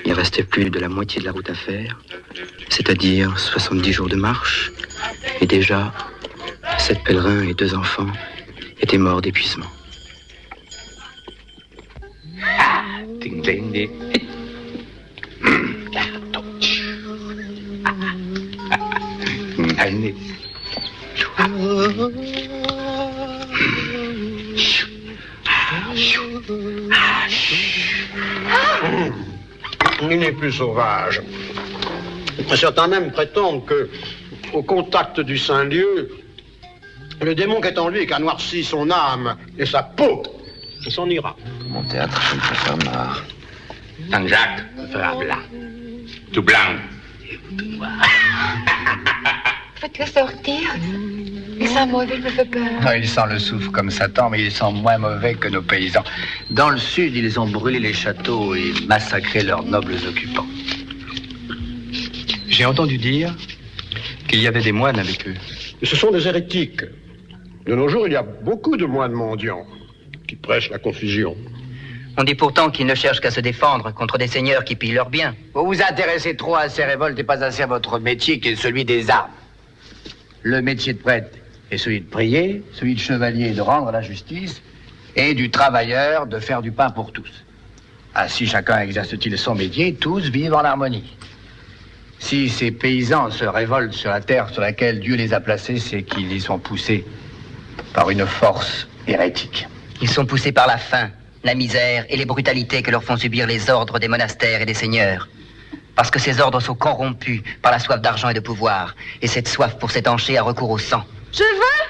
Il restait plus de la moitié de la route à faire, c'est-à-dire 70 jours de marche, et déjà, 7 pèlerins et 2 enfants étaient morts d'épuisement. Il n'est plus sauvage. Certains même prétendent que, au contact du Saint-Lieu, le démon qui est en lui et qui a noirci son âme et sa peau, il s'en ira. Mon théâtre, je me fais faire marre. Saint-Jacques, fera blanc. Tout blanc. Faites-le sortir. Il sent mauvais, il me fait peur. Non, il sent le soufre comme Satan, mais il sent moins mauvais que nos paysans. Dans le sud, ils ont brûlé les châteaux et massacré leurs nobles occupants. J'ai entendu dire qu'il y avait des moines avec eux. Ce sont des hérétiques. De nos jours, il y a beaucoup de moines mendiants qui prêchent la confusion. On dit pourtant qu'ils ne cherchent qu'à se défendre contre des seigneurs qui pillent leurs biens. Vous vous intéressez trop à ces révoltes et pas assez à votre métier qui est celui des armes. Le métier de prêtre est celui de prier, celui de chevalier de rendre la justice, et du travailleur de faire du pain pour tous. Ainsi chacun exerce-t-il son métier, tous vivent en harmonie. Si ces paysans se révoltent sur la terre sur laquelle Dieu les a placés, c'est qu'ils y sont poussés par une force hérétique. Ils sont poussés par la faim, la misère et les brutalités que leur font subir les ordres des monastères et des seigneurs. Parce que ces ordres sont corrompus par la soif d'argent et de pouvoir. Et cette soif pour s'étancher a recours au sang. Je veux.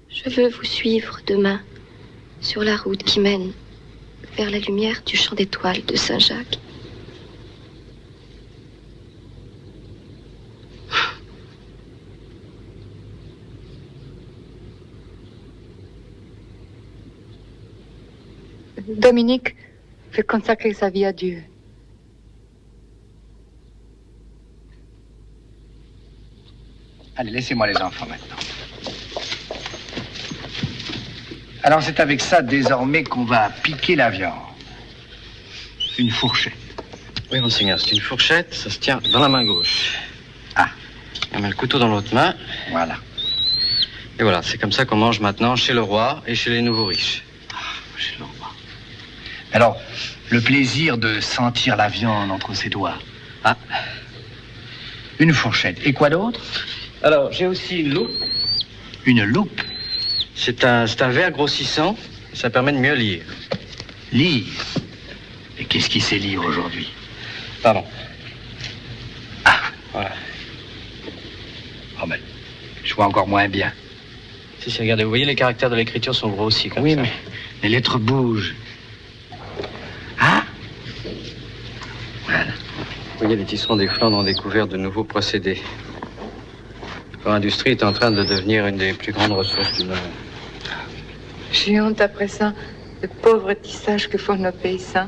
Je veux vous suivre demain sur la route qui mène vers la lumière du champ d'étoiles de Saint-Jacques. Dominique veut consacrer sa vie à Dieu. Allez, laissez-moi les enfants maintenant. Alors c'est avec ça désormais qu'on va piquer la viande. Une fourchette. Oui, monseigneur, c'est une fourchette, ça se tient dans la main gauche. Ah. On met le couteau dans l'autre main. Voilà. Et voilà, c'est comme ça qu'on mange maintenant chez le roi et chez les nouveaux riches. Chez le roi. Alors, le plaisir de sentir la viande entre ses doigts. Ah. Une fourchette. Et quoi d'autre? Alors, j'ai aussi une loupe. Une loupe? C'est un verre grossissant, ça permet de mieux lire. Lire? Et qu'est-ce qui sait lire aujourd'hui? Pardon. Ah. Voilà. Oh ben, je vois encore moins bien. Si, regardez, vous voyez, les caractères de l'écriture sont grossis comme ça. Oui, mais les lettres bougent. Ah. Voilà. Vous voyez, les tisserands des Flandres ont découvert de nouveaux procédés. L'industrie est en train de devenir une des plus grandes ressources du monde. J'ai honte après ça, le pauvre tissage que font nos paysans.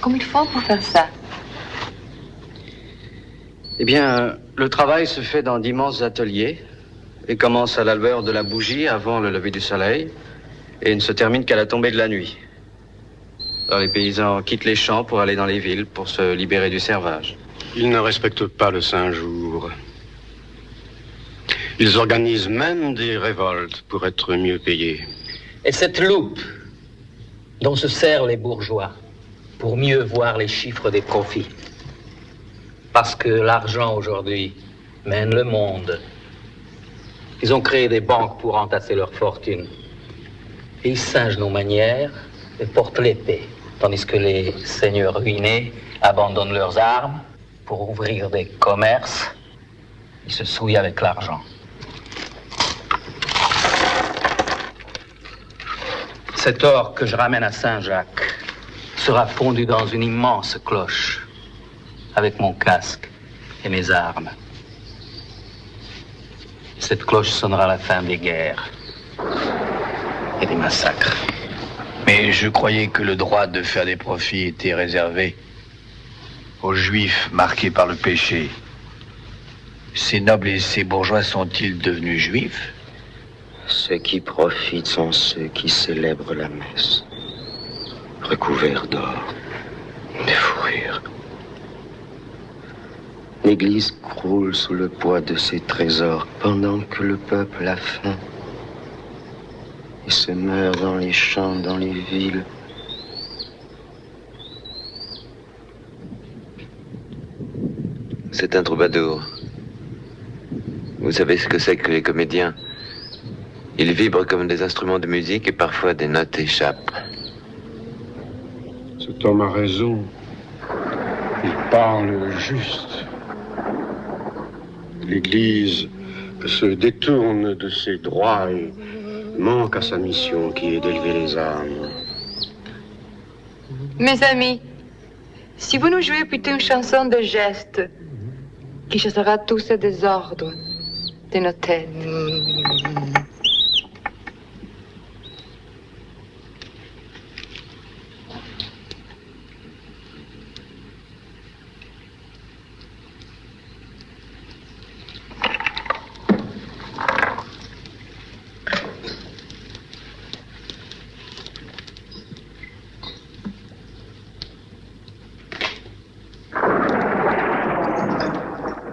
Comment ils font pour faire ça? Eh bien, le travail se fait dans d'immenses ateliers et commence à la lueur de la bougie avant le lever du soleil et ne se termine qu'à la tombée de la nuit. Alors les paysans quittent les champs pour aller dans les villes pour se libérer du servage. Ils ne respectent pas le Saint-Jour. Ils organisent même des révoltes pour être mieux payés. Et cette loupe dont se servent les bourgeois pour mieux voir les chiffres des profits. Parce que l'argent aujourd'hui mène le monde. Ils ont créé des banques pour entasser leur fortune. Et ils singent nos manières et portent l'épée. Tandis que les seigneurs ruinés abandonnent leurs armes pour ouvrir des commerces. Ils se souillent avec l'argent. Cet or que je ramène à Saint-Jacques sera fondu dans une immense cloche avec mon casque et mes armes. Cette cloche sonnera la fin des guerres et des massacres. Mais je croyais que le droit de faire des profits était réservé aux Juifs marqués par le péché Ces nobles et ces bourgeois sont-ils devenus juifs? Ceux qui profitent sont ceux qui célèbrent la messe, recouverts d'or, de fourrures. L'Église croule sous le poids de ses trésors pendant que le peuple a faim et se meurt dans les champs, dans les villes. C'est un troubadour. Vous savez ce que c'est que les comédiens? Ils vibrent comme des instruments de musique et parfois des notes échappent. Cet homme a raison. Il parle juste. L'Église se détourne de ses droits et manque à sa mission qui est d'élever les âmes. Mes amis, si vous nous jouez plutôt une chanson de geste qui chassera tout ce désordre de nos têtes.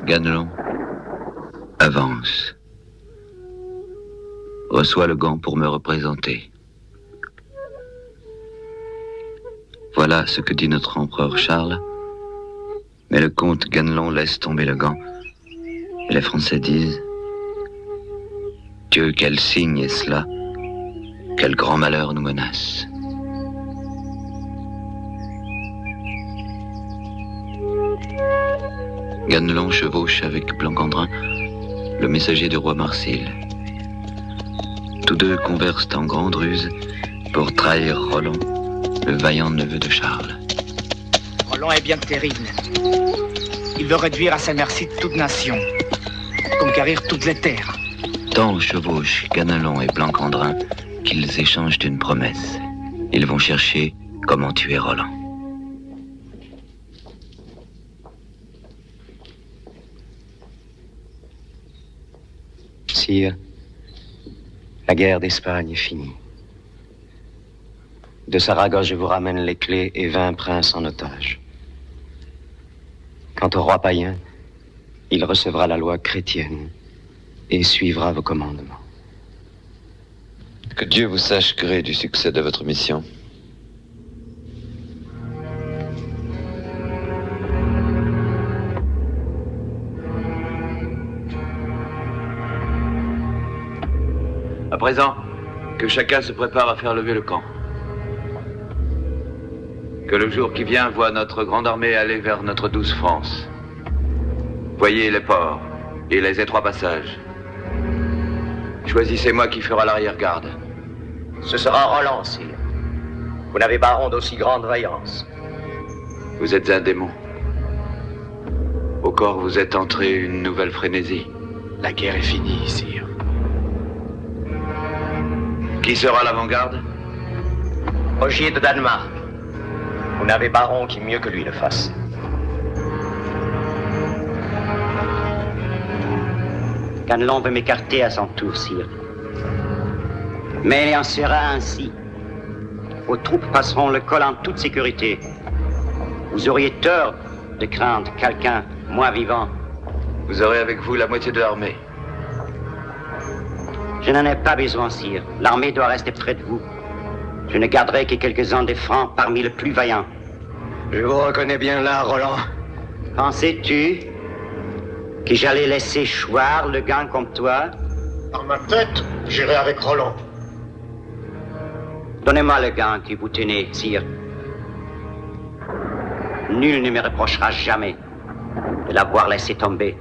Ganelon, avance. Reçois le gant pour me représenter. Voilà ce que dit notre empereur Charles. Mais le comte Ganelon laisse tomber le gant. Et les Français disent: Dieu, quel signe est cela? Quel grand malheur nous menace. Ganelon chevauche avec Blancandrin, le messager du roi Marsile. Tous deux conversent en grande ruse pour trahir Roland, le vaillant neveu de Charles. Roland est bien terrible. Il veut réduire à sa merci toute nation, conquérir toutes les terres. Tant chevauchent Ganelon et Blancandrin qu'ils échangent une promesse. Ils vont chercher comment tuer Roland. Sire, la guerre d'Espagne est finie. De Saragosse, je vous ramène les clés et 20 princes en otage. Quant au roi païen, il recevra la loi chrétienne et suivra vos commandements. Que Dieu vous sache gré du succès de votre mission. À présent, que chacun se prépare à faire lever le camp. Que le jour qui vient voit notre grande armée aller vers notre douce France. Voyez les ports et les étroits passages. Choisissez-moi qui fera l'arrière-garde. Ce sera Roland, sire. Vous n'avez pas honte d'aussi grande vaillance. Vous êtes un démon. Au corps vous êtes entré une nouvelle frénésie. La guerre est finie, sire. Qui sera l'avant-garde? Roger de Danemark. Vous n'avez baron qui mieux que lui le fasse. Ganelon veut m'écarter à son tour, sire. Mais il en sera ainsi. Vos troupes passeront le col en toute sécurité. Vous auriez tort de craindre quelqu'un, moi vivant. Vous aurez avec vous la moitié de l'armée. Je n'en ai pas besoin, sire. L'armée doit rester près de vous. Je ne garderai que quelques-uns des Francs parmi les plus vaillants. Je vous reconnais bien là, Roland. Pensais-tu que j'allais laisser choir le gant comme toi? Par ma tête, j'irai avec Roland. Donnez-moi le gant que vous tenez, sire. Nul ne me reprochera jamais de l'avoir laissé tomber.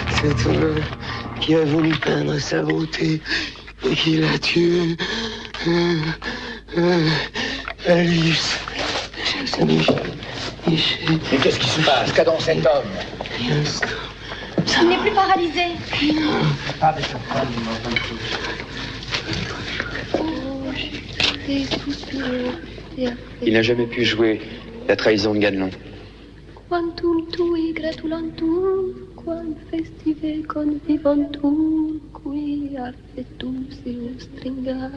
Cet homme qui a voulu peindre sa beauté et qui l'a tué. Alice. Mais qu'est-ce qui se passe? Qu'a donc cet homme? Il n'est plus paralysé. Il n'a jamais pu jouer la trahison de Ganelon. Quantum tui gratulantur, quam festive convivantur, qui affettum seus stringat.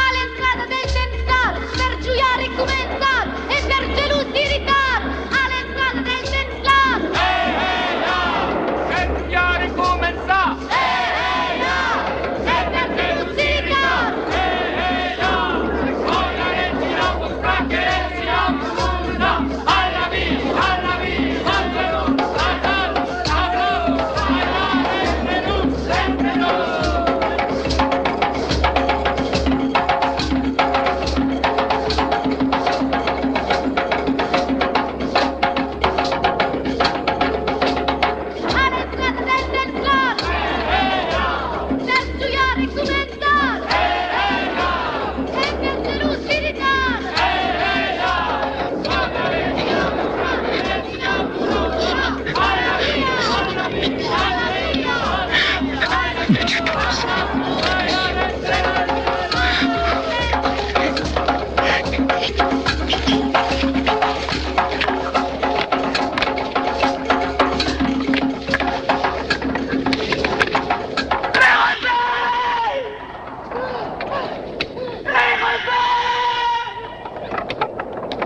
All'entrata del Tenstar, per gioiare e commensar, e per gelosi ritar, all'entrata del Tenstar. Per gioiare e commensar. E per gelosi ritar. Con la regina vostra che siamo una, alla vita, alla vita, sempre noi, sempre noi. All'entrata del Tenstar. Per gioiare e commensar. E per gelosi ritar.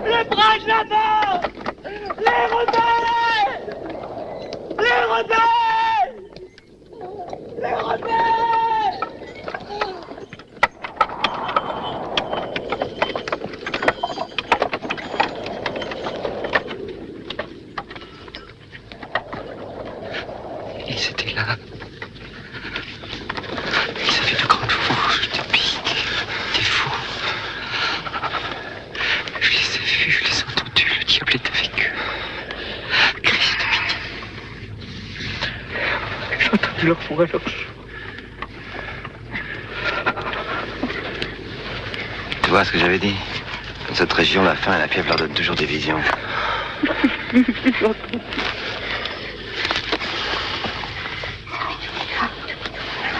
Le bras de la mort! Les rebelles! Les rebelles! Les rebelles! Ils étaient là. Ils avaient de grandes fourches, des piques, des fous. Je les ai vus, je les ai entendus, le diable est avec eux. Christ de midi. J'ai entendu leur voix, leur chant. Tu vois ce que j'avais dit? Dans cette région, la faim et la fièvre leur donnent toujours des visions.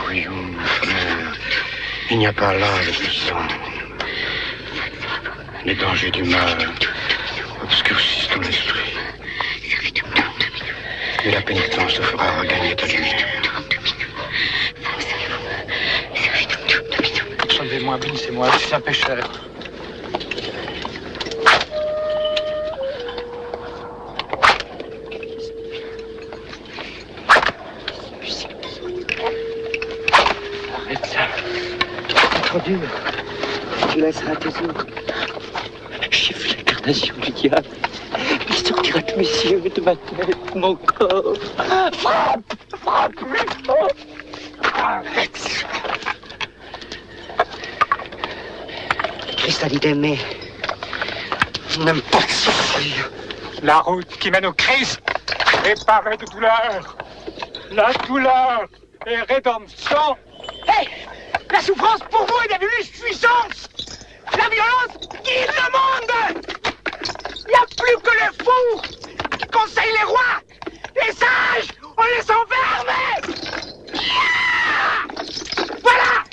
Oui, mon frère, il n'y a pas là de sang. Les dangers du mal obscurcissent ton esprit. Mais la pénitence te fera regagner ta lumière. Sauvez-moi, bénissez-moi, je suis un pécheur. Arrête ça. C'est trop dur. Tu laisseras tes os. J'ai vu l'incarnation du diable. Il sortira de mes yeux, de ma tête, mon corps. Frappe! Frappe plus fort! Arrête! Christ a dit d'aimer. Je n'aime pas souffrir. La route qui mène au Christ est parée de douleur. La douleur est rédemption. Hé! La souffrance pour vous est devenue puissance! La violence guide le monde! Il n'y a plus que les fous qui conseillent les rois! Les sages, on les enferme! Voilà!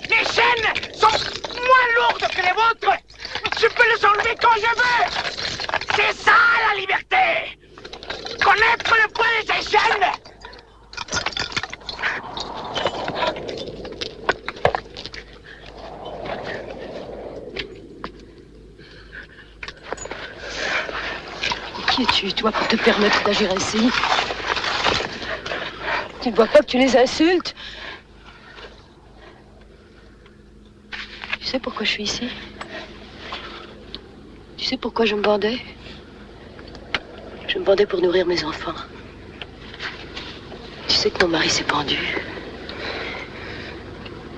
Les chaînes sont moins lourdes que les vôtres! Je peux les enlever quand je veux! C'est ça la liberté! Connaître le poids de ces chaînes! Qui es-tu, toi, pour te permettre d'agir ainsi? Tu ne vois pas que tu les insultes? Tu sais pourquoi je suis ici? Tu sais pourquoi je me bandais? Je me bandais pour nourrir mes enfants. Tu sais que mon mari s'est pendu.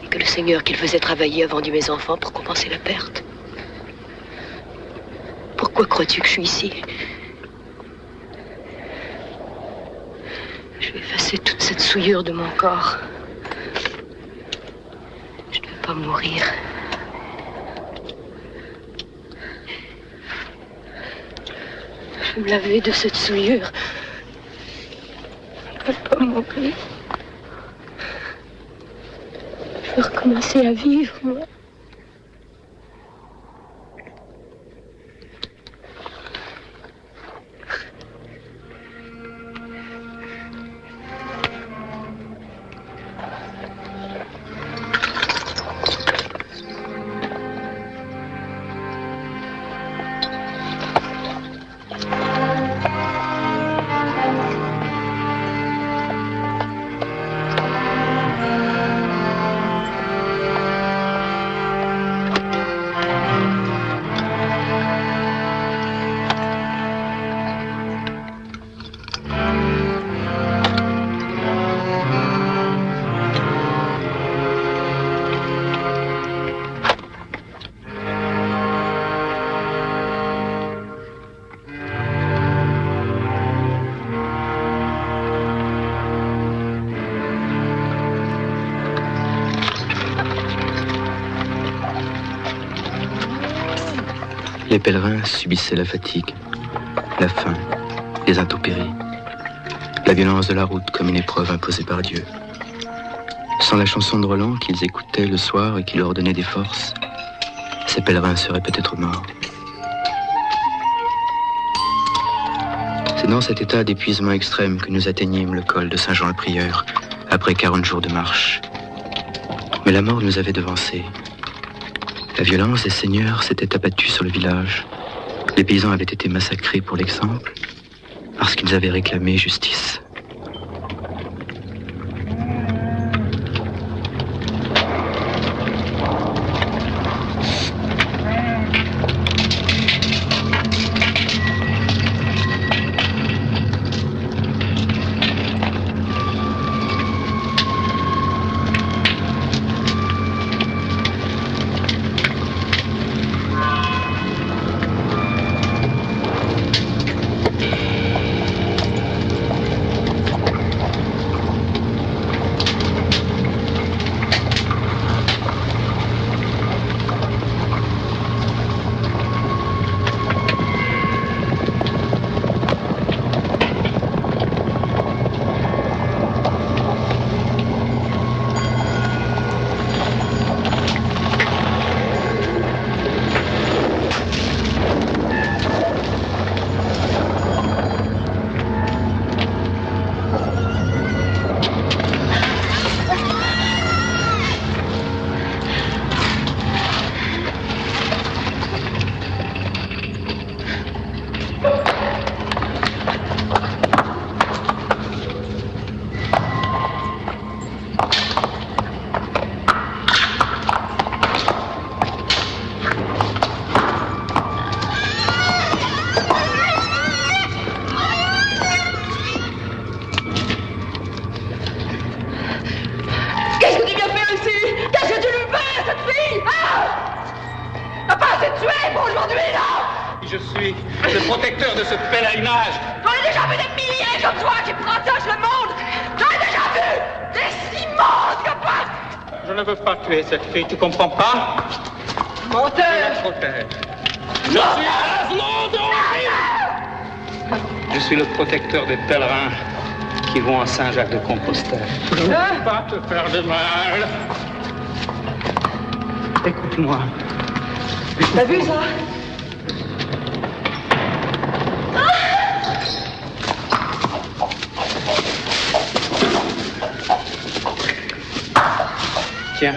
Et que le Seigneur qu'il faisait travailler a vendu mes enfants pour compenser la perte. Pourquoi crois-tu que je suis ici? Je vais effacer toute cette souillure de mon corps. Je ne veux pas mourir. Je vais me laver de cette souillure. Je ne veux pas mourir. veux recommencer à vivre, moi. Les pèlerins subissaient la fatigue, la faim, les intempéries, la violence de la route comme une épreuve imposée par Dieu. Sans la chanson de Roland qu'ils écoutaient le soir et qui leur donnait des forces, ces pèlerins seraient peut-être morts. C'est dans cet état d'épuisement extrême que nous atteignîmes le col de Saint-Jean-le-Prieur, après 40 jours de marche. Mais la mort nous avait devancés. La violence des seigneurs s'était abattue sur le village. Les paysans avaient été massacrés pour l'exemple, parce qu'ils avaient réclamé justice. Cette fille, tu comprends pas? Menteur! Je suis le protecteur des pèlerins qui vont à Saint-Jacques-de-Compostelle. Je ne veux pas te faire de mal. Écoute-moi. T'as vu ça? Tiens.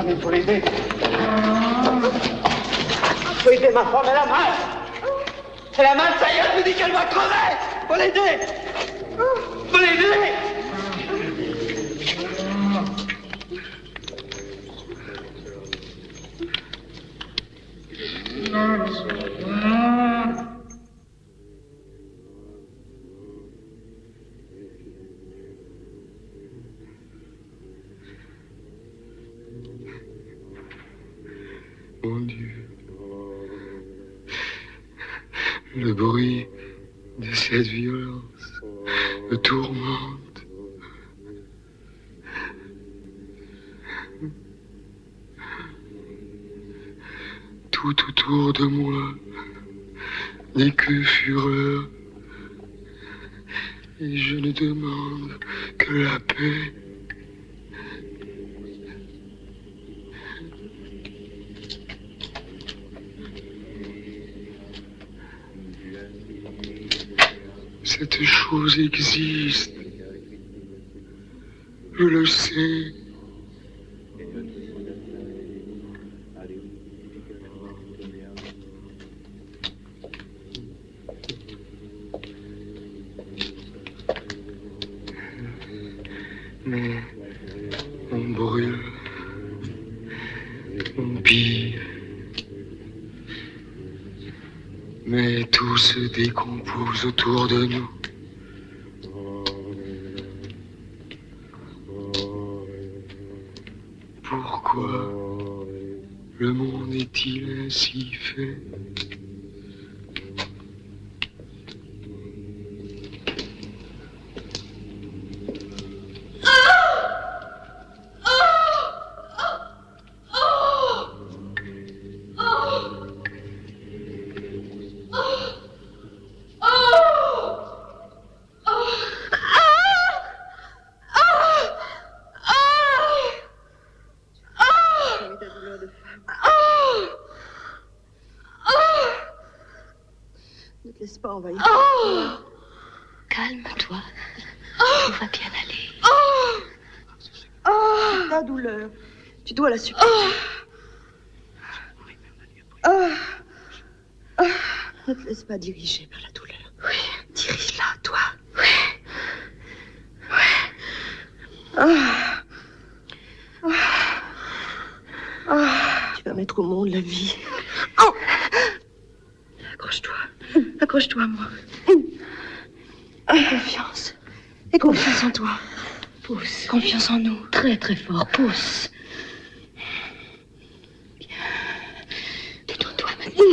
Il faut l'aider. Il faut aider ma femme, elle a mal. C'est la main de Sayat nous dit qu'elle va crever. Faut l'aider. Faut l'aider. Mon Dieu, le bruit de cette violence me tourmente. Tout autour de moi n'est que fureur, et je ne demande que la paix. Cette chose existe. Je le sais. Mais on brûle, on pille. Mais tout se décompose autour de nous. Pourquoi le monde est-il ainsi fait? Ne te laisse pas envahir. Calme-toi. Tout va bien aller. Ta douleur, tu dois la supporter. Ne te laisse pas diriger par la douleur. Oui. Dirige-la, toi. Tu vas mettre au monde la vie. Accroche-toi. Accroche-toi à moi. Aie confiance. Aie confiance en toi. Pousse. Confiance en nous. Très très fort. Pousse. Détends-toi maintenant.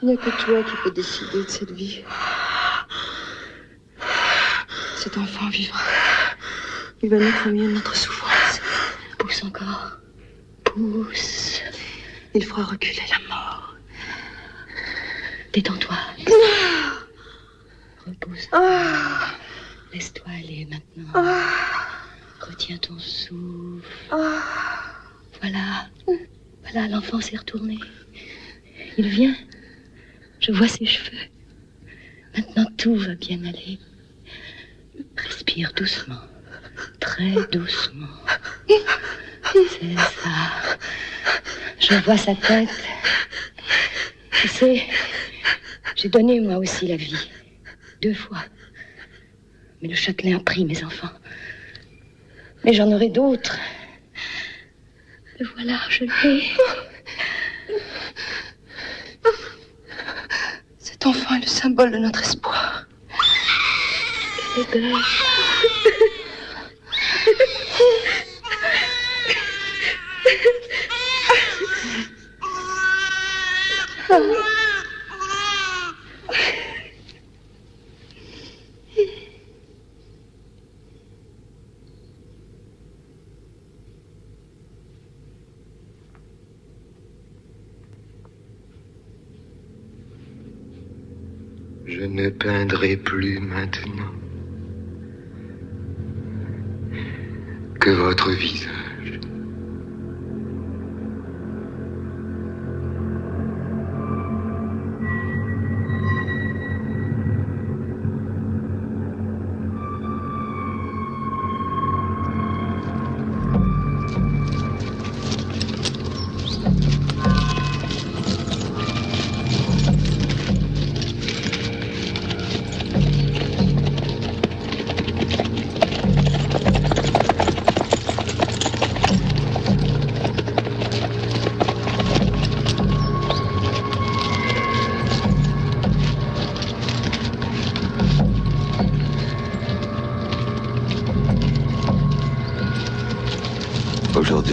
Il n'y a que toi qui peux décider de cette vie. Cet enfant vivra. Il va mettre au mieux notre souffrance. Pousse encore. Pousse. Il fera reculer la mort. Détends-toi. Repousse. Laisse-toi aller maintenant. Retiens ton souffle. Voilà. Voilà, l'enfant s'est retourné. Il vient. Je vois ses cheveux. Maintenant, tout va bien aller. Respire doucement. Très doucement. C'est ça. Je vois sa tête. Tu sais, j'ai donné moi aussi la vie. 2 fois. Mais le Châtelain a pris mes enfants. Mais j'en aurai d'autres. Le voilà, je l'ai. Cet enfant est le symbole de notre espoir. Elle est belle. Je ne peindrai plus maintenant que votre visage.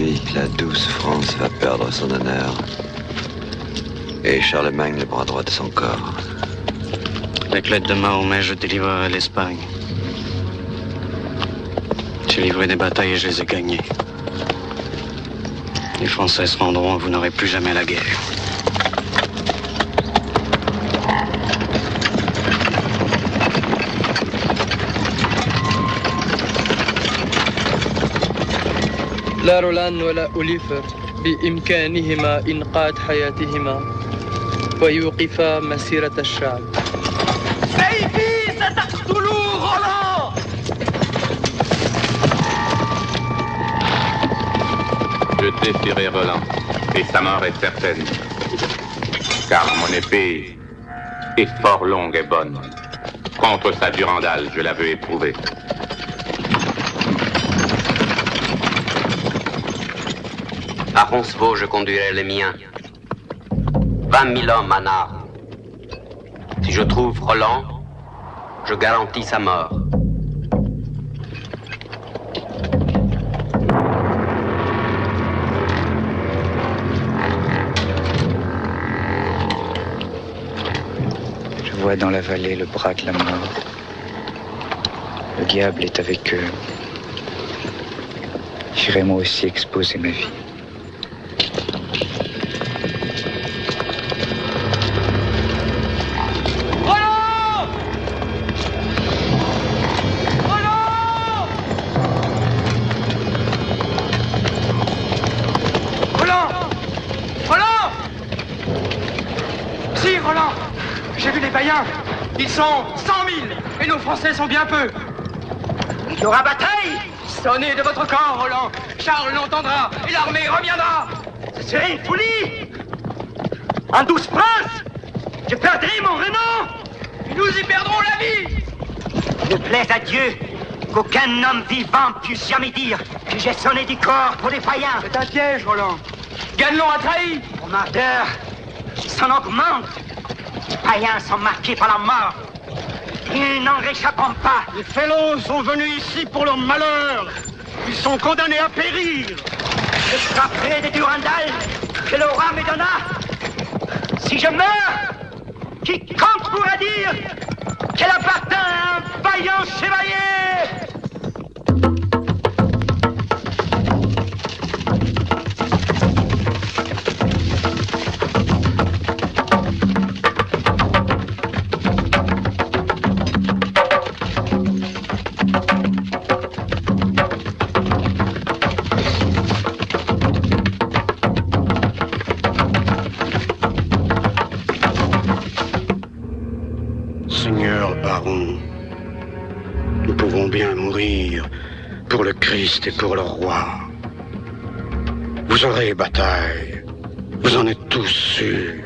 aujourd'hui que la douce France va perdre son honneur et Charlemagne le bras droit de son corps. Avec l'aide de Mahomet, je délivrerai l'Espagne. J'ai livré des batailles et je les ai gagnées. Les Français se rendront et vous n'aurez plus jamais la guerre. لا رولان ولا أوليفر بإمكانهما إنقاذ حياتهما ويوقفا مسيرة الشعب. سيفي ستقتلوا رولاند. Je défierai Roland, et sa mort est certaine. Car mon épée est fort longue et bonne. Contre sa Durandal, je la veux éprouver. À Roncevaux, je conduirai les miens. 20 000 hommes en armes. Si je trouve Roland, je garantis sa mort. Je vois dans la vallée le bras de la mort. Le diable est avec eux. J'irai moi aussi exposer ma vie. Ils sont 100 000 et nos Français sont bien peu. Il y aura bataille. Sonnez de votre corps, Roland. Charles l'entendra et l'armée reviendra. Ce serait une folie. En 12 princes, je perdrai mon renom. Et nous y perdrons la vie. Ne plaise à Dieu qu'aucun homme vivant puisse jamais dire que j'ai sonné du corps pour les païens. C'est un piège, Roland. Ganelon a trahi. Mon ardeur s'en augmente. Les païens sont marqués par la mort. Ils n'en réchapperont pas. Les Fellows sont venus ici pour leur malheur. Ils sont condamnés à périr. Je frapperai des Durandal que le roi me donna. Si je meurs, quiconque pourra dire qu'elle appartient à un vaillant chevalier. Seigneur baron, nous pouvons bien mourir pour le Christ et pour le roi. Vous aurez bataille, vous en êtes tous sûrs.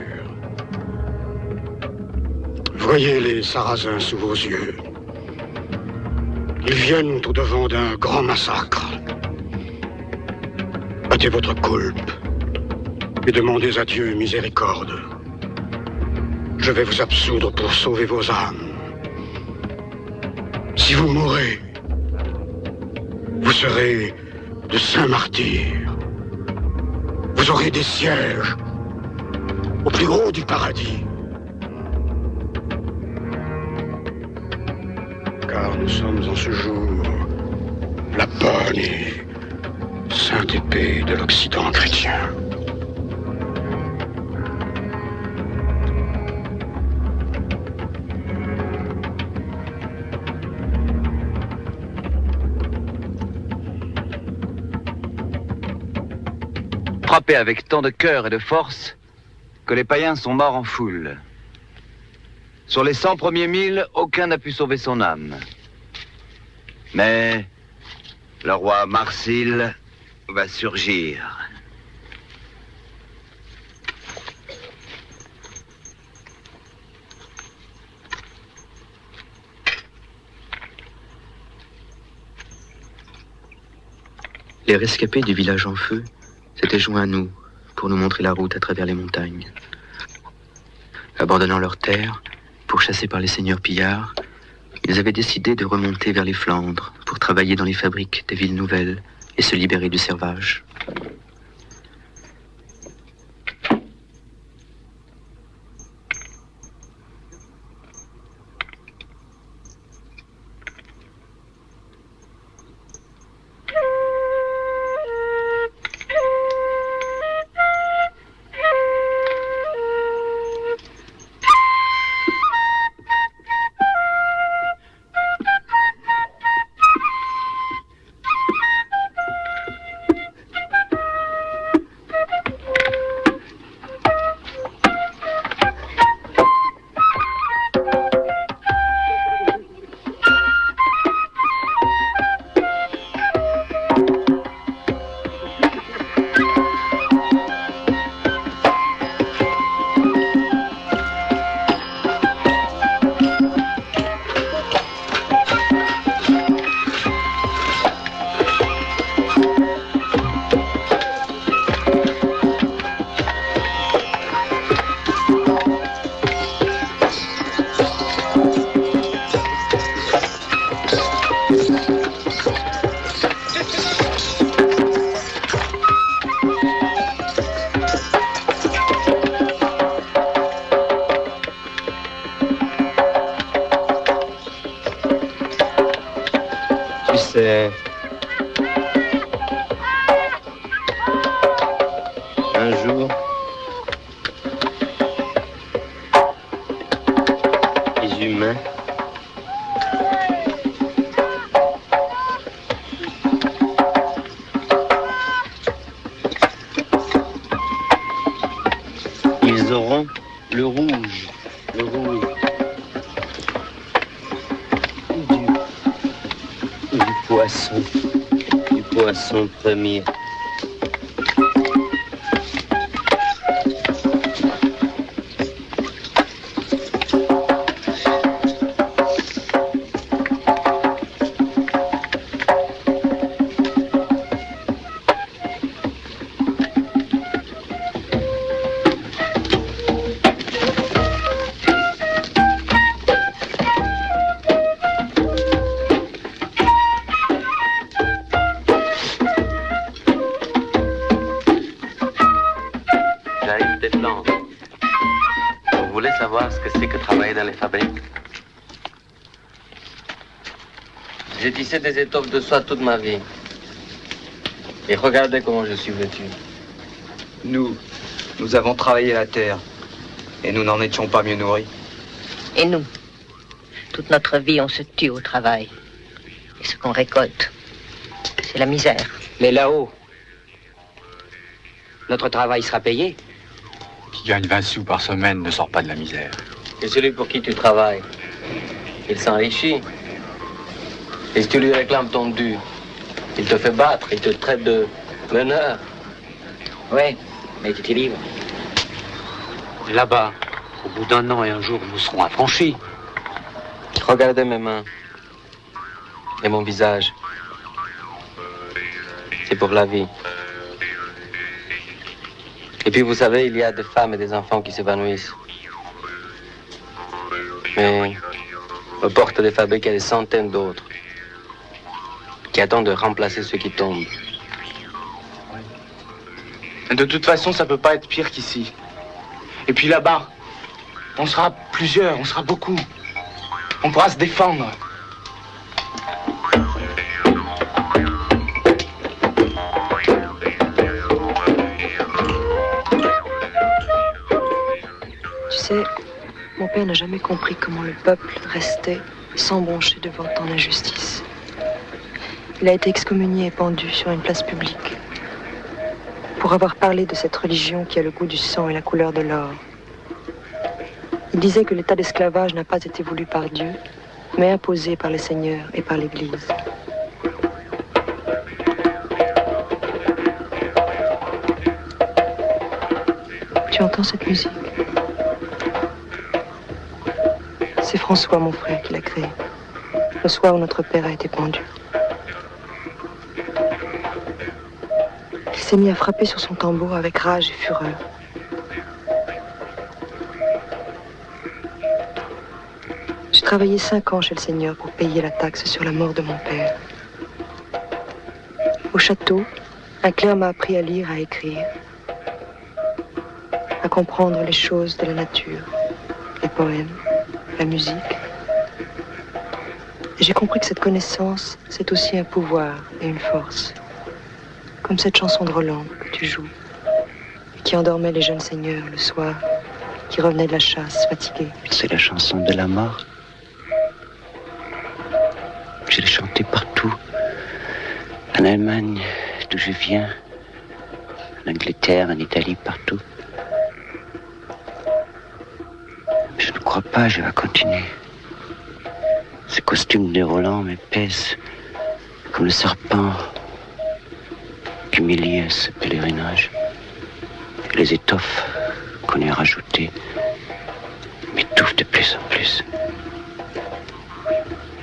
Voyez les Sarrasins sous vos yeux. Ils viennent au-devant d'un grand massacre. Battez votre coulpe et demandez à Dieu miséricorde. Je vais vous absoudre pour sauver vos âmes. Si vous mourrez, vous serez de saints martyrs. Vous aurez des sièges au plus haut du paradis. Car nous sommes en ce jour la bonne et sainte épée de l'Occident chrétien. Frappé avec tant de cœur et de force que les païens sont morts en foule. Sur les 100 premiers 1000, aucun n'a pu sauver son âme. Mais le roi Marsile va surgir. Les rescapés du village en feu s'étaient joints à nous pour nous montrer la route à travers les montagnes. Abandonnant leurs terres pour chasser par les seigneurs pillards, ils avaient décidé de remonter vers les Flandres pour travailler dans les fabriques des villes nouvelles et se libérer du servage. C'est... un jour... les humains... ils auront le rouge. Le rouge. Du poisson. Du poisson premier. J'ai tissé des étoffes de soie toute ma vie. Et regardez comment je suis vêtu. Nous avons travaillé la terre. Et nous n'en étions pas mieux nourris. Et nous, toute notre vie, on se tue au travail. Et ce qu'on récolte, c'est la misère. Mais là-haut, notre travail sera payé. Qui gagne 20 sous par semaine ne sort pas de la misère. Et celui pour qui tu travailles, il s'enrichit. Et si tu lui réclames ton dû, il te fait battre, il te traite de meneur. Oui, mais tu t'es libre. Là-bas, au bout d'un an et un jour, nous serons affranchis. Regardez mes mains et mon visage. C'est pour la vie. Et puis vous savez, il y a des femmes et des enfants qui s'évanouissent. Mais aux portes des fabriques, il y a des centaines d'autres qui attendent de remplacer ceux qui tombent. De toute façon, ça peut pas être pire qu'ici. Et puis là-bas, on sera plusieurs, on sera beaucoup. On pourra se défendre. Tu sais, mon père n'a jamais compris comment le peuple restait sans broncher devant tant d'injustice. Il a été excommunié et pendu sur une place publique pour avoir parlé de cette religion qui a le goût du sang et la couleur de l'or. Il disait que l'état d'esclavage n'a pas été voulu par Dieu, mais imposé par les seigneurs et par l'Église. Tu entends cette musique? C'est François, mon frère, qui l'a créée, le soir où notre père a été pendu. Il s'est mis à frapper sur son tambour avec rage et fureur. J'ai travaillé 5 ans chez le Seigneur pour payer la taxe sur la mort de mon père. Au château, un clerc m'a appris à lire, à écrire, à comprendre les choses de la nature, les poèmes, la musique. Et j'ai compris que cette connaissance, c'est aussi un pouvoir et une force. Comme cette chanson de Roland que tu joues, et qui endormait les jeunes seigneurs le soir, qui revenaient de la chasse, fatigués. C'est la chanson de la mort. Je l'ai chantée partout. En Allemagne, d'où je viens, en Angleterre, en Italie, partout. Je ne crois pas, je vais continuer. Ce costume de Roland me pèse comme le serpent qui humilie ce pèlerinage. Les étoffes qu'on y a rajoutées m'étouffent de plus en plus.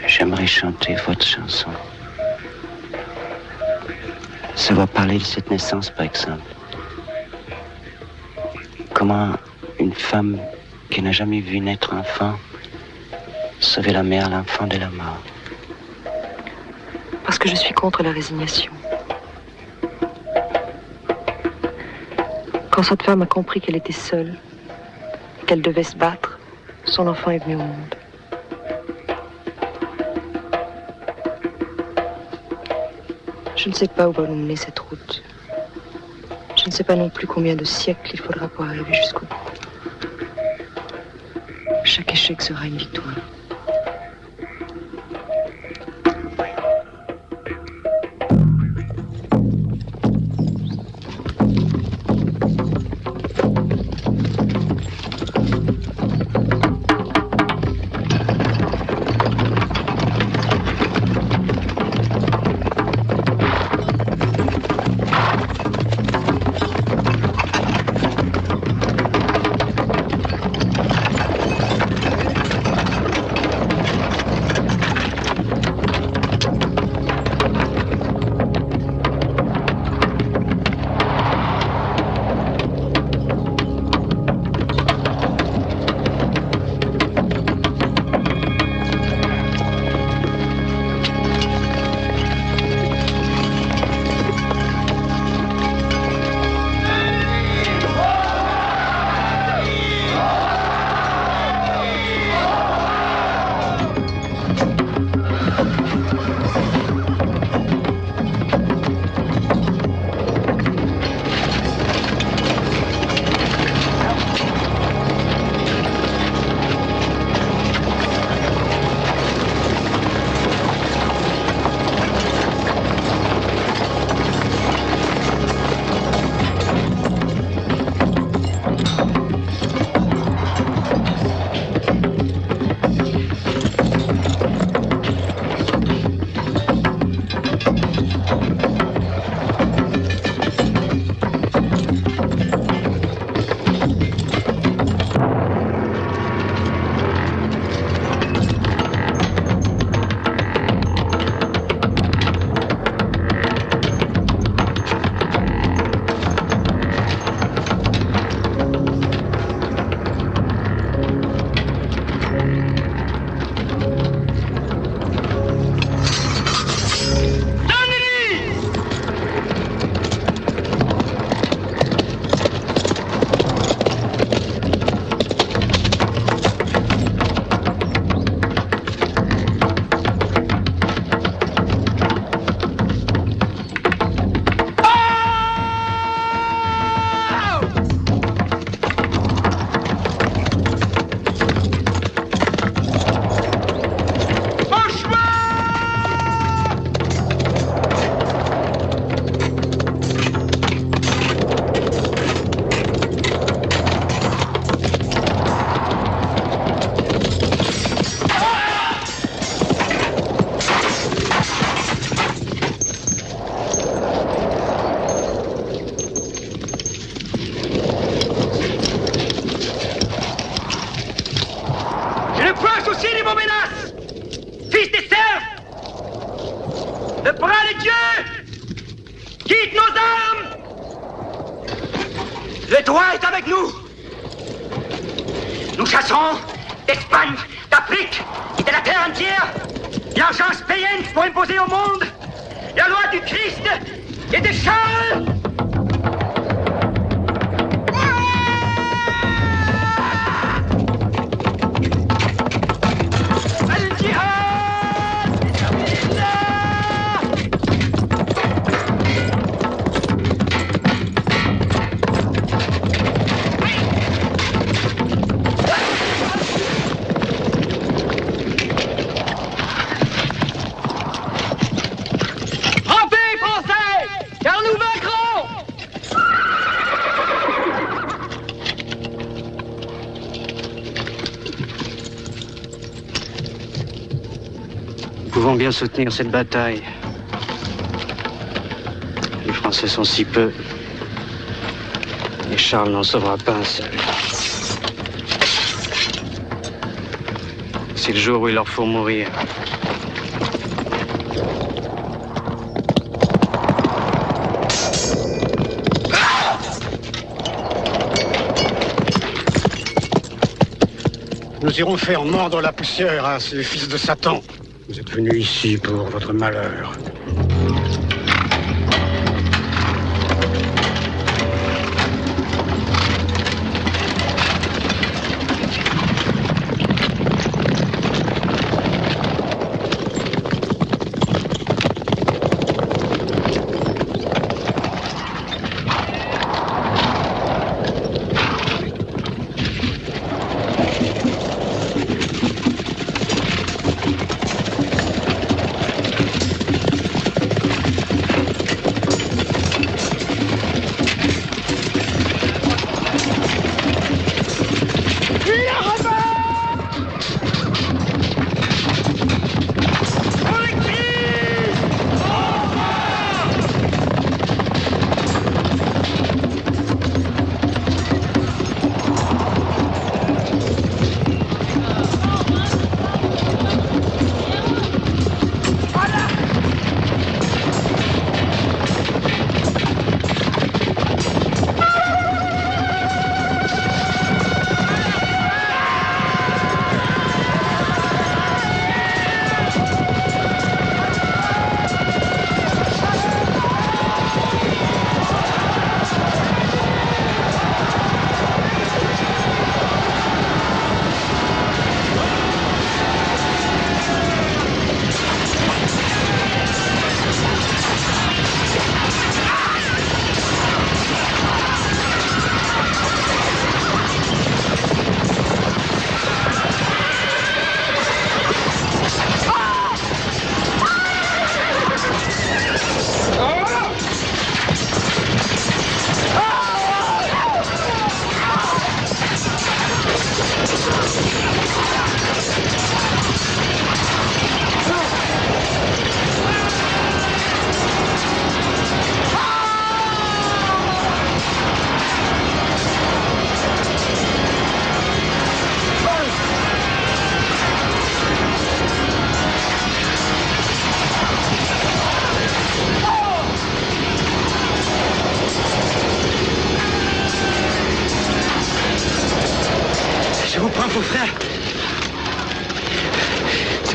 J'aimerais chanter votre chanson. Ça va parler de cette naissance, par exemple. Comment une femme qui n'a jamais vu naître un enfant sauver la mère, l'enfant de la mort. Parce que je suis contre la résignation. Quand cette femme a compris qu'elle était seule, qu'elle devait se battre, son enfant est venu au monde. Je ne sais pas où va nous mener cette route. Je ne sais pas non plus combien de siècles il faudra pour arriver jusqu'au bout. Chaque échec sera une victoire. Le droit est avec nous. Nous chassons d'Espagne, d'Afrique et de la terre entière l'agence payenne pour imposer au monde la loi du Christ et de Charles. Nous pouvons bien soutenir cette bataille. Les Français sont si peu. Et Charles n'en sauvera pas un seul. C'est le jour où il leur faut mourir. Nous irons faire mordre la poussière à ces fils de Satan. Vous êtes venus ici pour votre malheur.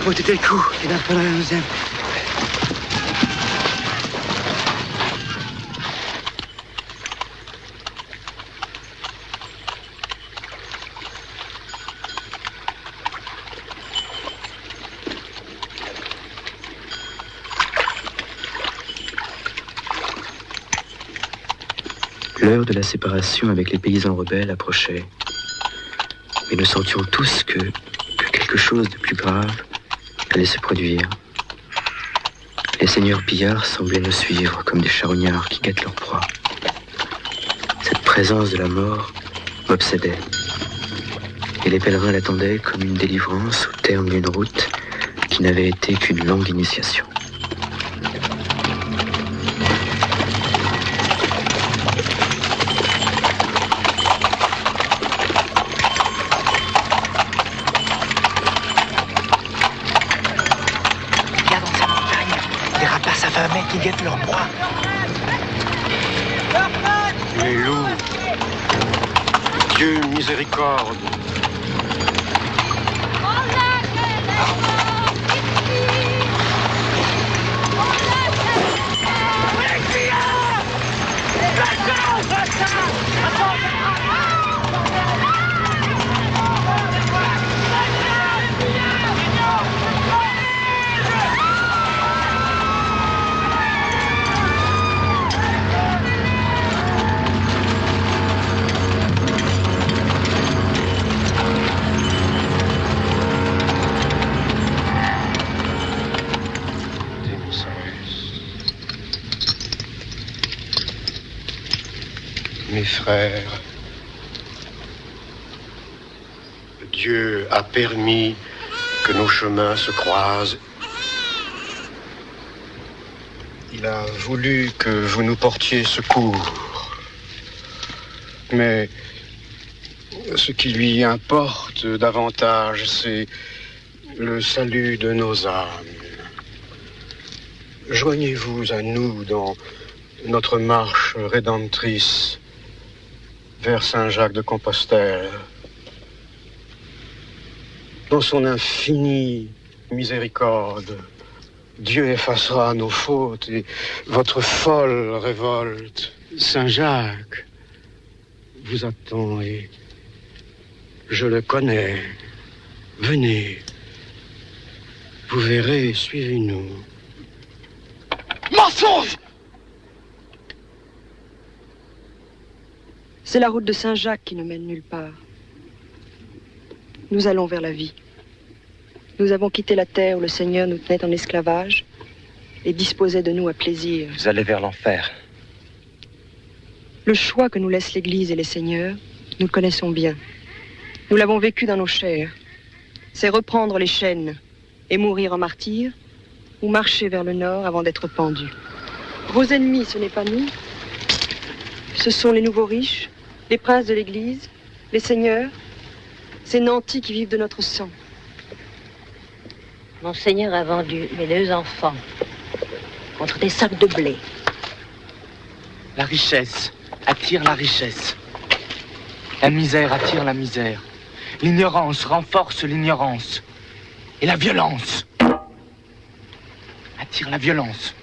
potete il coup e dar per un esempio. L'heure de la séparation avec les paysans rebelles approchait. Mais nous sentions tous que quelque chose de plus grave allait se produire. Les seigneurs pillards semblaient nous suivre comme des charognards qui guettent leur proie. Cette présence de la mort m'obsédait. Et les pèlerins l'attendaient comme une délivrance au terme d'une route qui n'avait été qu'une longue initiation. Qui guettent leur proie. Les loups. Dieu miséricorde. Mes frères, Dieu a permis que nos chemins se croisent. Il a voulu que vous nous portiez secours. Mais ce qui lui importe davantage, c'est le salut de nos âmes. Joignez-vous à nous dans notre marche rédemptrice vers Saint-Jacques-de-Compostelle. Dans son infinie miséricorde, Dieu effacera nos fautes et votre folle révolte. Saint-Jacques vous attend et je le connais. Venez, vous verrez, suivez-nous. Mensonge! C'est la route de Saint-Jacques qui ne mène nulle part. Nous allons vers la vie. Nous avons quitté la terre où le Seigneur nous tenait en esclavage et disposait de nous à plaisir. Vous allez vers l'enfer. Le choix que nous laissent l'Église et les seigneurs, nous le connaissons bien. Nous l'avons vécu dans nos chairs. C'est reprendre les chaînes et mourir en martyr ou marcher vers le nord avant d'être pendu. Vos ennemis, ce n'est pas nous. Ce sont les nouveaux riches, les princes de l'Église, les seigneurs, ces nantis qui vivent de notre sang. Monseigneur a vendu mes 2 enfants contre des sacs de blé. La richesse attire la richesse. La misère attire la misère. L'ignorance renforce l'ignorance. Et la violence attire la violence.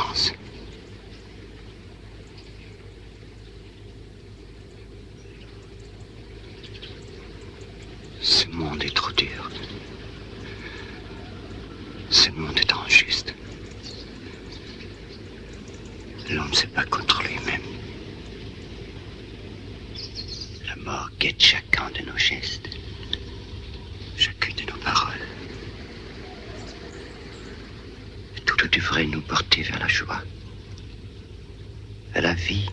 France. Ce monde est trop dur. Ce monde est injuste. L'homme se bat contre lui-même. La mort guette chacun de nos gestes, chacune de nos paroles. Tout devrait nous porter vers la joie, vers la vie,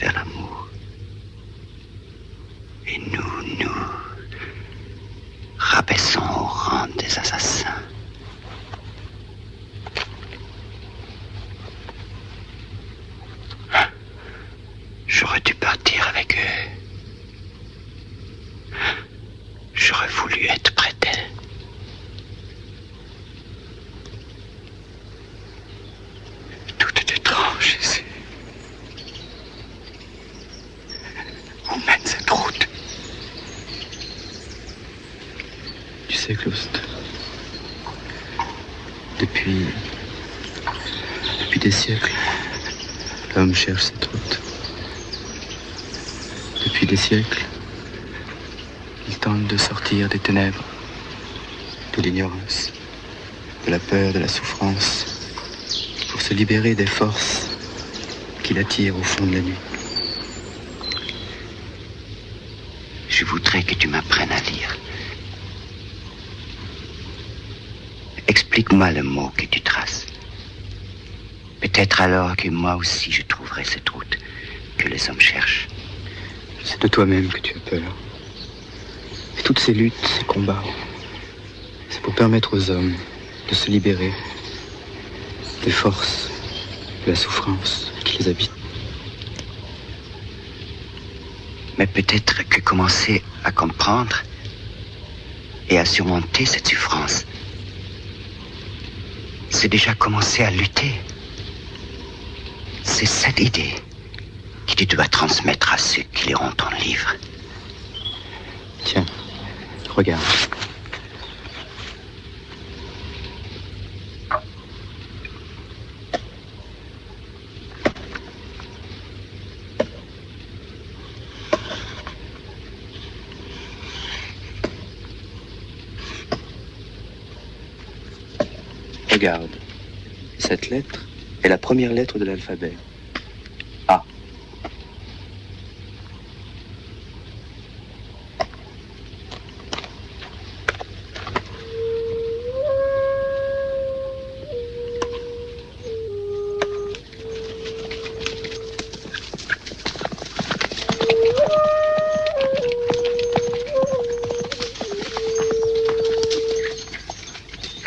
vers l'amour. Et nous rabaissons au rang des assassins. J'aurais dû partir avec eux. J'aurais voulu être près d'elle. Tout est étrange ici. Où mène cette route? Tu sais, Cloust, depuis des siècles, l'homme cherche cette route. Depuis des siècles, il tente de sortir des ténèbres, de l'ignorance, de la peur, de la souffrance, pour se libérer des forces qui l'attirent au fond de la nuit. Je voudrais que tu m'apprennes à lire. Explique-moi le mot que tu traces. Peut-être alors que moi aussi je trouverai cette route que les hommes cherchent. C'est de toi-même que tu as peur. Et toutes ces luttes, ces combats, c'est pour permettre aux hommes de se libérer des forces, de la souffrance qui les habite. Mais peut-être que commencer à comprendre et à surmonter cette souffrance, c'est déjà commencer à lutter. C'est cette idée que tu dois transmettre à ceux qui liront ton livre. Tiens, regarde. Regarde, cette lettre est la première lettre de l'alphabet. A.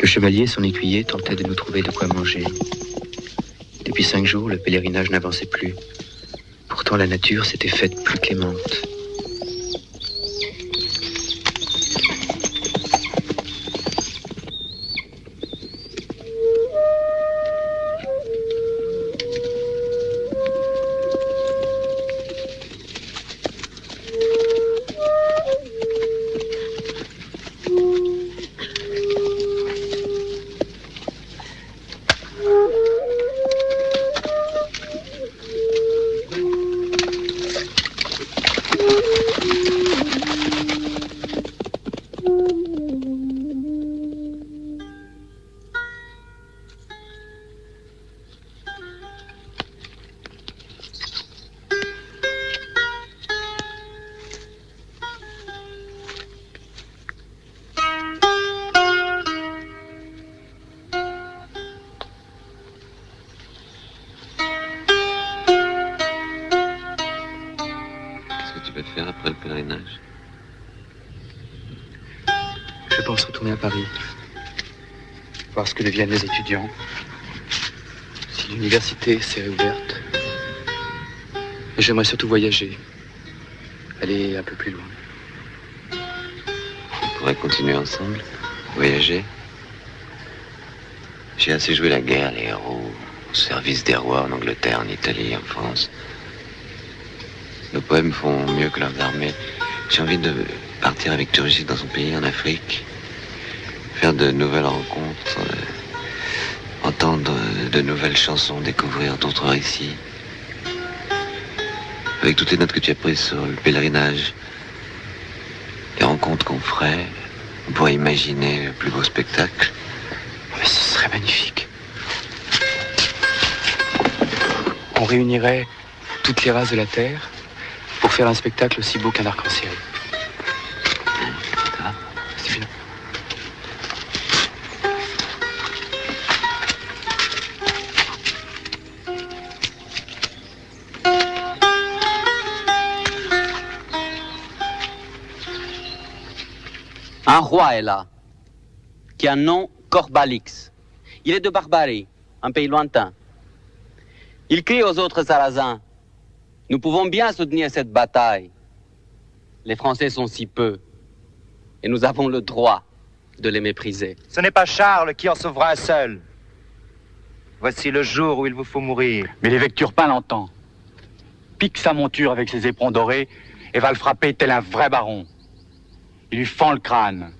Le chevalier et son écuyer tentaient de nous trouver de quoi manger. Depuis 5 jours, le pèlerinage n'avançait plus. Pourtant, la nature s'était faite plus clémente. faire après le pèlerinage? Je pense retourner à Paris, voir ce que deviennent les étudiants, si l'université s'est réouverte. Et j'aimerais surtout voyager, aller un peu plus loin. On pourrait continuer ensemble, voyager. J'ai assez joué la guerre, les héros, au service des rois en Angleterre, en Italie, en France. Nos poèmes font mieux que leurs armées. J'ai envie de partir avec Turgis dans son pays, en Afrique. Faire de nouvelles rencontres entendre de nouvelles chansons, découvrir d'autres récits. Avec toutes les notes que tu as prises sur le pèlerinage, les rencontres qu'on ferait, on pourrait imaginer le plus beau spectacle. Mais ce serait magnifique. On réunirait toutes les races de la Terre pour faire un spectacle aussi beau qu'un arc-en-ciel. C'est fini. Un roi est là, qui a un nom Corbalix. Il est de Barbarie, un pays lointain. Il crie aux autres Sarrasins, « Nous pouvons bien soutenir cette bataille. Les Français sont si peu, et nous avons le droit de les mépriser. » Ce n'est pas Charles qui en sauvera un seul. Voici le jour où il vous faut mourir. Mais l'évêque Turpin l'entend. Pique sa monture avec ses éperons dorés et va le frapper tel un vrai baron. Il lui fend le crâne,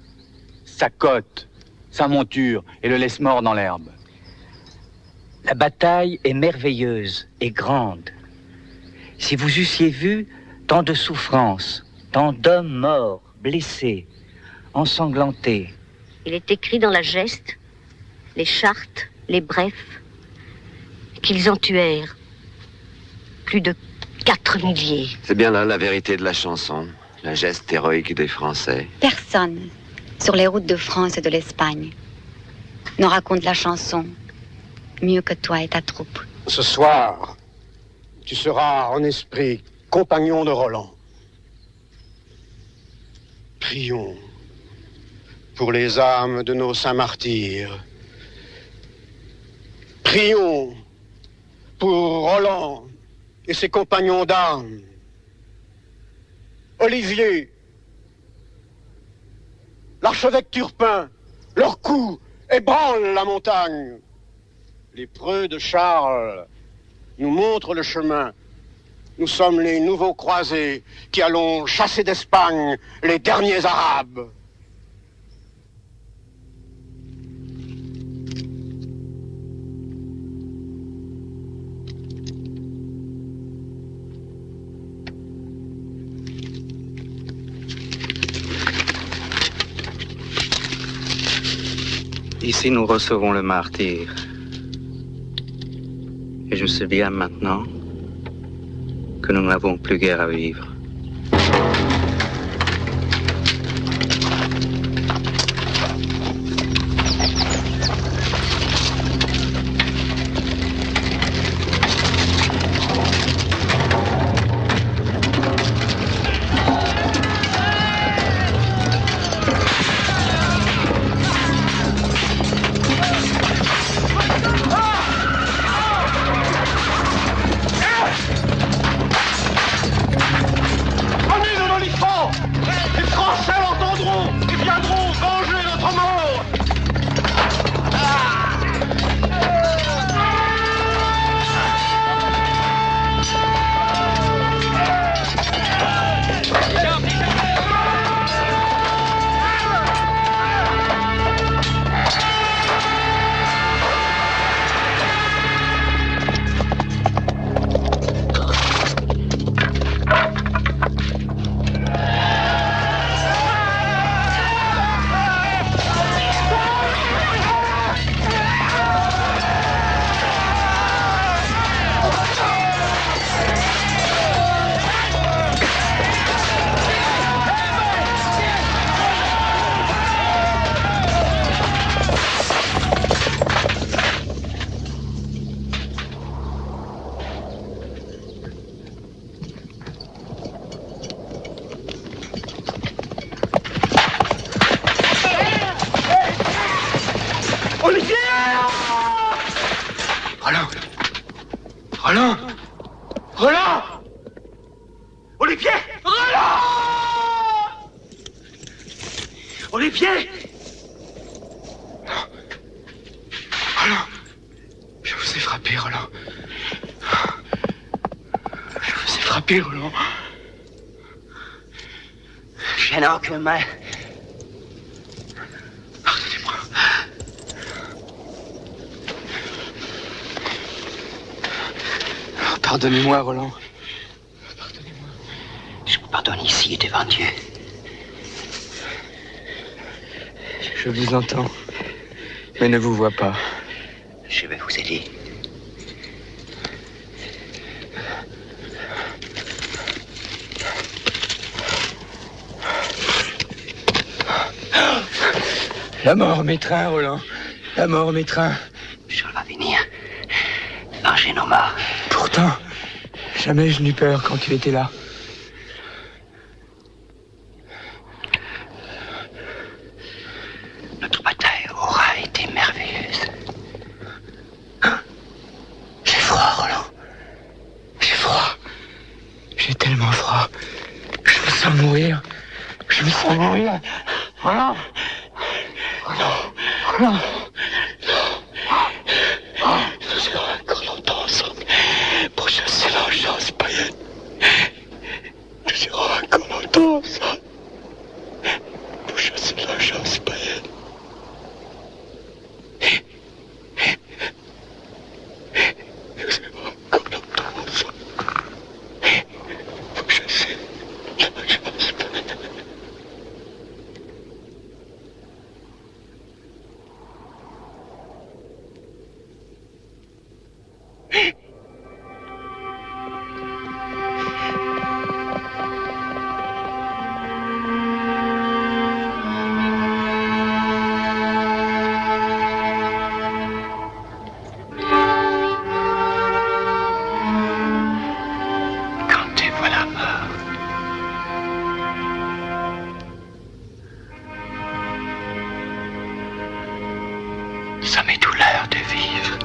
sa cotte, sa monture et le laisse mort dans l'herbe. La bataille est merveilleuse et grande. Si vous eussiez vu tant de souffrances, tant d'hommes morts, blessés, ensanglantés. Il est écrit dans la geste, les chartes, les brefs, qu'ils en tuèrent plus de 4 milliers. C'est bien là la vérité de la chanson, la geste héroïque des Français. Personne, sur les routes de France et de l'Espagne, ne raconte la chanson mieux que toi et ta troupe. Ce soir, tu seras en esprit compagnon de Roland. Prions pour les âmes de nos saints martyrs. Prions pour Roland et ses compagnons d'armes. Olivier, l'archevêque Turpin, leur coup ébranle la montagne. Les preux de Charles nous montrent le chemin. Nous sommes les nouveaux croisés qui allons chasser d'Espagne les derniers Arabes. Ici, nous recevons le martyr. Et je sais bien maintenant que nous n'avons plus guère à vivre. Je n'ai aucune main. Pardonnez-moi. Pardonnez-moi, Roland. Je vous pardonne ici et devant Dieu. Je vous entends, mais ne vous vois pas. Je vais vous aider. La mort m'étreint, Roland. La mort m'étreint. Charles va venir. Venger nos morts. Pourtant, jamais je n'eus peur quand tu étais là. Notre bataille aura été merveilleuse. J'ai froid, Roland. J'ai froid. J'ai tellement froid. Je me sens mourir. Je me sens mourir. Roland. Roland. Roland. Nous serons encore longtemps ensemble pour chasser l'enchance païenne. Nous serons encore longtemps ensemble pour chasser l'enchance païenne. Nous serons encore longtemps ensemble pour chasser l'enchance païenne. Comptez-moi la mort. Ça m'est douleur de vivre.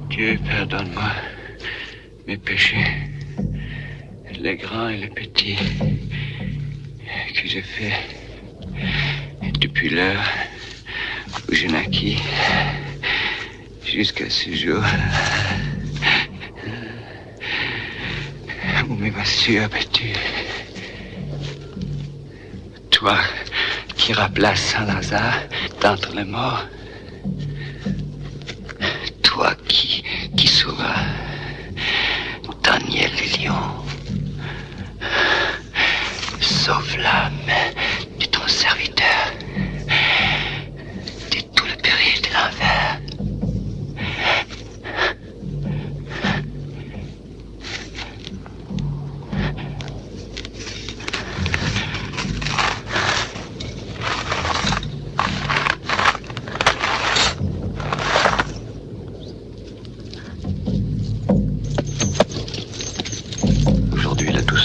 Dieu, pardonne-moi mes péchés, les grands et les petits, que j'ai fait depuis l'heure où je naquis jusqu'à ce jour où me voici abattu. Toi qui remplaces Saint-Lazare d'entre les morts, toi qui sauva Daniel le lion, sauve l'âme de ton serviteur de tout le péril de l'enfer.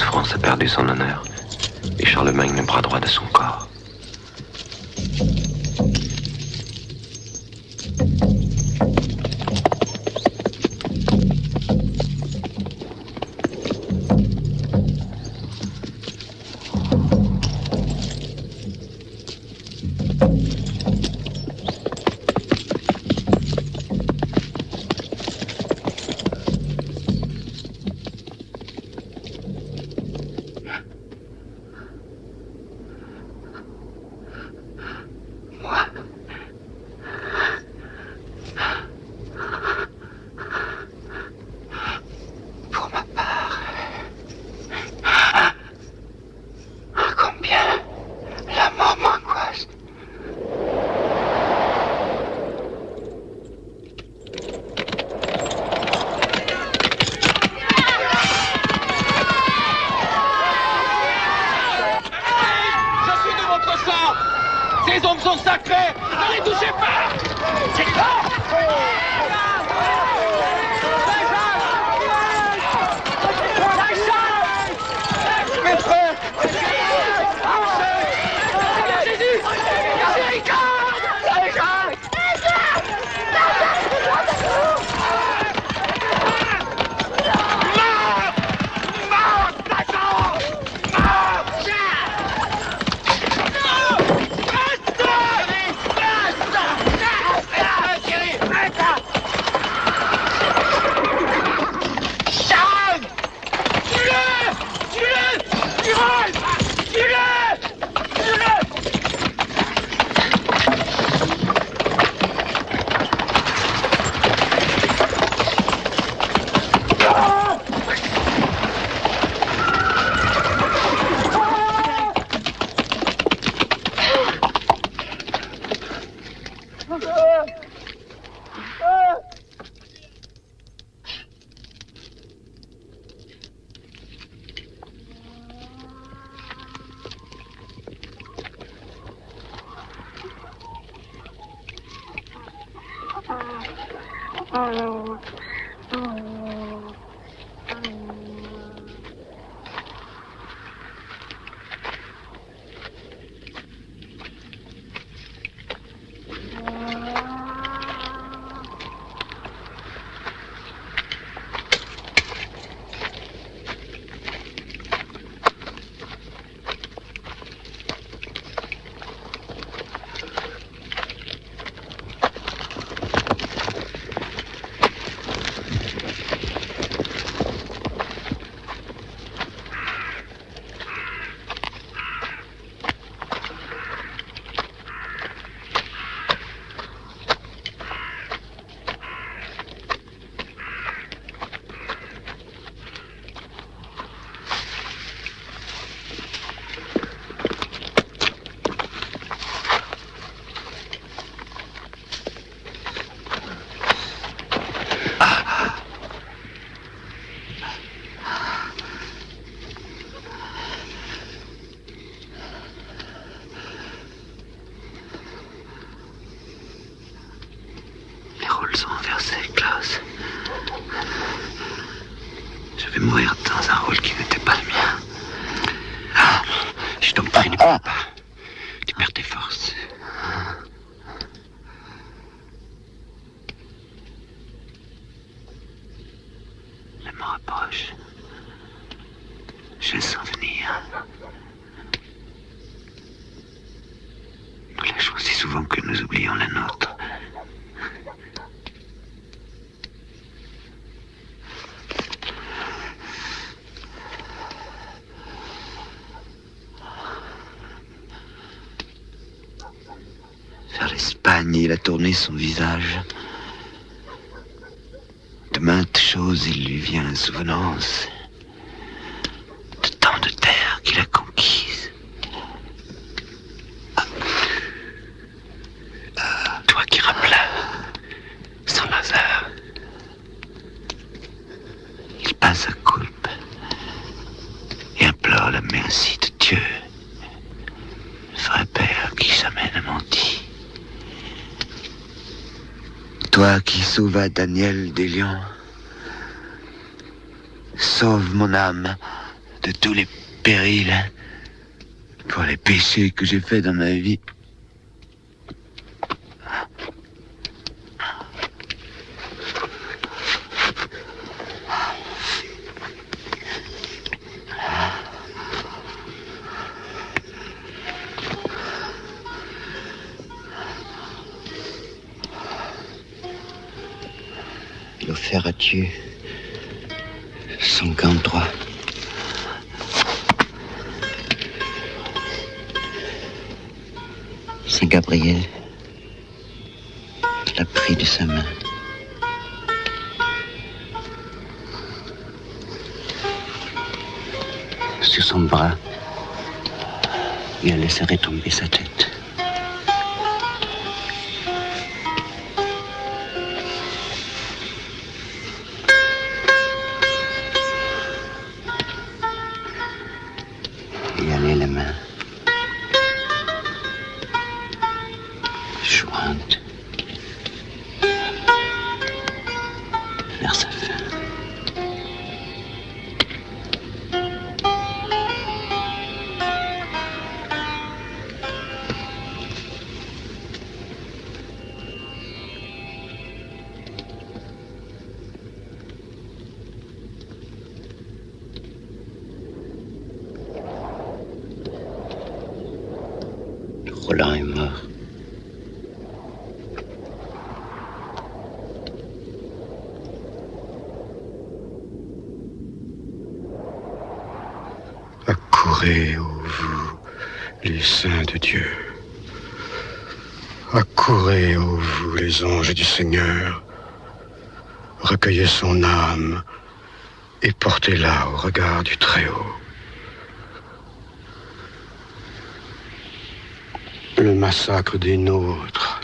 France a perdu son honneur et Charlemagne le bras droit de son corps. Ces hommes sont sacrés! Ne les touchez pas! C'est fort! Mes frères! Jésus! Miséricorde! Sont inversés, Klaus. Je vais mourir dans un rôle qui n'était pas le mien. Ah, je t'en prie, ne pleure pas. Tu perds tes forces. La mort approche. Je la sens venir. Nous lâchons si souvent que nous oublions la nôtre. Il a tourné son visage. De maintes choses, il lui vient à souvenance. De tant de terre qu'il a conquise. Toi qui rappela Saint-Lazare. Il passe à culpe et implore la merci de Dieu, le vrai Père qui jamais ne mentit. Toi qui sauvas Daniel des lions, sauve mon âme de tous les périls pour les péchés que j'ai faits dans ma vie. Offert à Dieu son gant droit. Saint Gabriel l'a pris de sa main. Sur son bras, il a laissé retomber sa tête. vivante. Vers sa fin. Roland est mort. Accourez, ô vous, les saints de Dieu. Accourez, ô vous, les anges du Seigneur. Recueillez son âme et portez-la au regard du Très-Haut. Le massacre des nôtres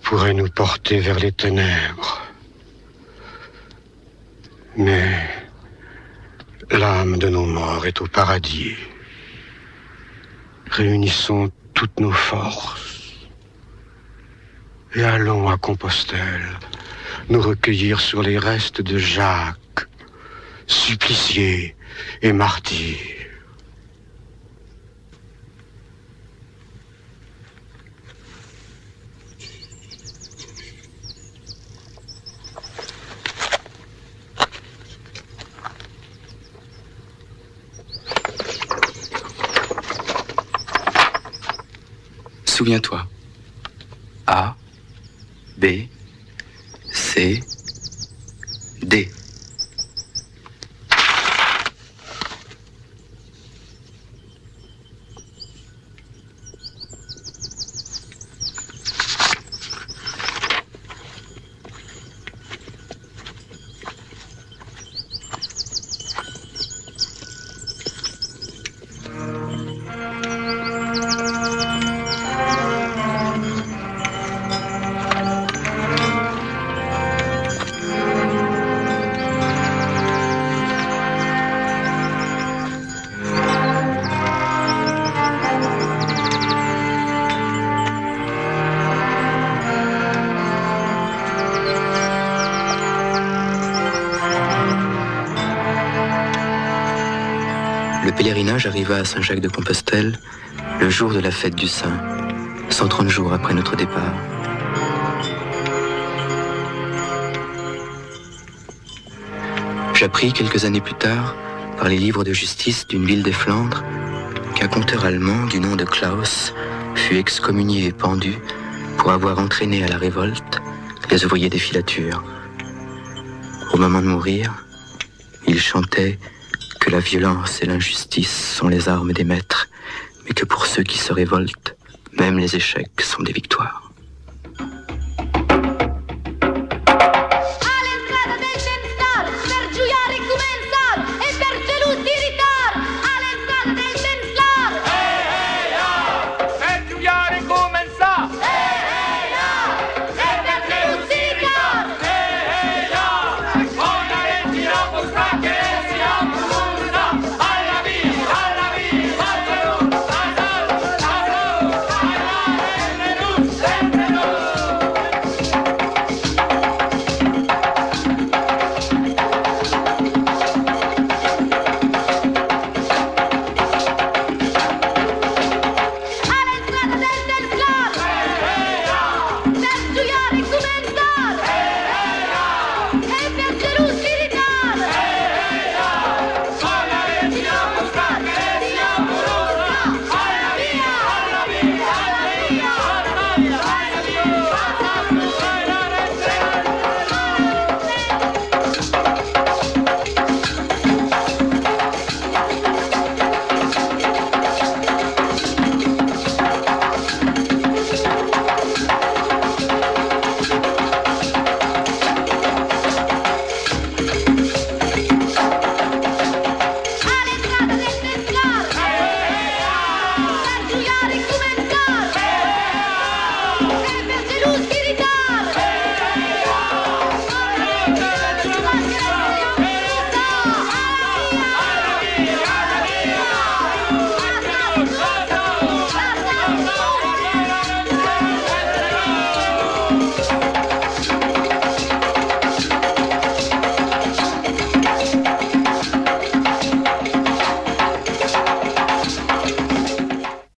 pourrait nous porter vers les ténèbres. Mais l'âme de nos morts est au paradis. Réunissons toutes nos forces et allons à Compostelle nous recueillir sur les restes de Jacques, supplicié et martyr. Souviens-toi. A, B, C, D. Le pèlerinage arriva à Saint-Jacques-de-Compostelle le jour de la fête du Saint, 130 jours après notre départ. J'appris quelques années plus tard, par les livres de justice d'une ville des Flandres, qu'un conteur allemand du nom de Klaus fut excommunié et pendu pour avoir entraîné à la révolte les ouvriers des filatures. Au moment de mourir, il chantait que la violence et l'injustice sont les armes des maîtres, mais que pour ceux qui se révoltent, même les échecs sont des victoires.